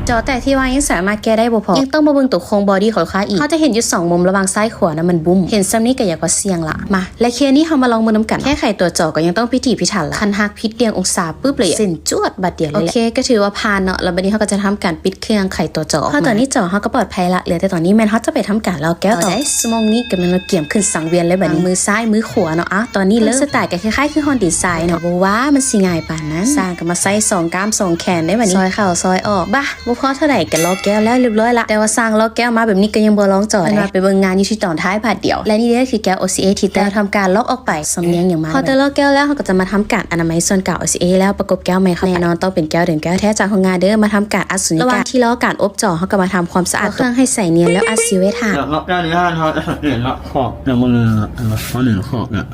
จอแต่ที่ว่ายังสามารถแก้ได้บ่พอยังต้องมาเบิ่งตัวโครงบอดี้ของลูกค้าอีกเขาจะเห็นอยู่2มุมระหว่างซ้ายขวานะมันบุ้มเห็นซ้ำนี้ก็อยากว่าเสี่ยงละมาและเคสนี้เฮามาลองมือน้ำกันแค่ไขตัวจอก็ยังต้องพิถีพิถันละคันหักพิษเรียงองศาปึ๊บเลยเส้นจวดบัดเดียวเลยโอเคก็ถือว่าผ่านเนาะแล้วบัดนี้เฮาก็จะทำการปิดเครื่องไขตัวจอเพราะตอนนี้จอเฮาก็ปลอดภัยละเหลือแต่ตอนนี้แม่นเฮาจะไปทำการลอกแก้วต่อได้สมองนี้ก็มันเกี่ยมขึ้นสังเวียนเลยบัดนี้มือซ้ายมือขวาเนาะอ่ะตอนนี้เลยสไตล์ก็คล้ายๆคือฮอนดีไซน์เนาะบ่ว่ามันสิง่ายปานนั้นสร้างก็มาใส่2กล้าม2แขนได้บัดนี้ซอยเข่าซอยออกบ้าบ่พอเท่าไหร่กันลอกแก้วแล้วเรียบร้อยละแต่ว่าสร้างลอกแก้วมาแบบนี้ก็ยังบ่ลองจอดได้ไปเบิ่งงานอยู่ที่ตอนท้ายบาทเดียวและนี่ก็คือแก้ว OCA ที่แต่ทำการลอกออกไปสำเนียงอย่างมากพอแต่ลอกแก้วแล้วเขาก็จะมาทำการอนามัยส่วนเก่า OCA แล้วประกบแก้วใหม่เข้าแน่นอนต้องเป็นแก้วเดิมแก้วแท้จากโรงงานเด้อมาทำการอัดสุญญากาศระหว่างที่ลอกการอบจอเขาก็มาทำความสะอาดเครื่องให้ใส่เนียนแล้วอัดซีไว้ทาลอกแก้วนี้ท่านเขาจะสังเกตละขอบจากมือเขาหนึ่งขอบเนี่ย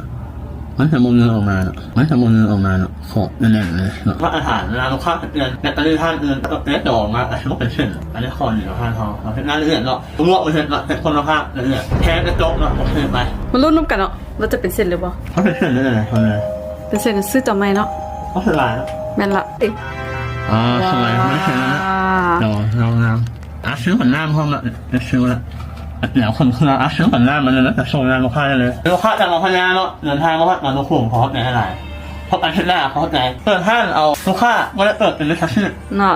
มันจะมือออกมามันจะมือออกมาขอบแน่นๆเลยว่าอาหารเวลาเราฆ่าเดือนแต่ตอนนี้ท่านเดือนเนื้อดองมาอันนี้ก็เป็นเส้นอันนี้คอเหนือท่านเขาเราเห็นหน้าเลือดเนาะตัวมันเห็นเนาะเป็นคนละภาคเลือดแค่กระจกเนาะโอเคไปมันรุ่นน้ำกันเนาะเราจะเป็นเส้นหรือเปล่าเขาเป็นเส้นเลยเขาเลย เป็นเส้นซื้อต่อไม่เนาะเขาสลายแล้วแม่นละสลายไม่ใช่แล้วลองน้ำซื้อหันหน้าห้องละซื้อละเดี๋ยวคนเราซื้อหันหน้ามันเลยนะแต่ส่งงานลูกค้าเลยลูกค้าจากโรงพยาบาลเนาะเดินทางมาพักงานลูกขุ่มเขาเข้าใจอะไรเพราะการเช็ดหน้าเขาเข้าใจเปิดห้างเอาลูกค้าไม่ได้เปิดเป็นเลขาชื่อเนาะ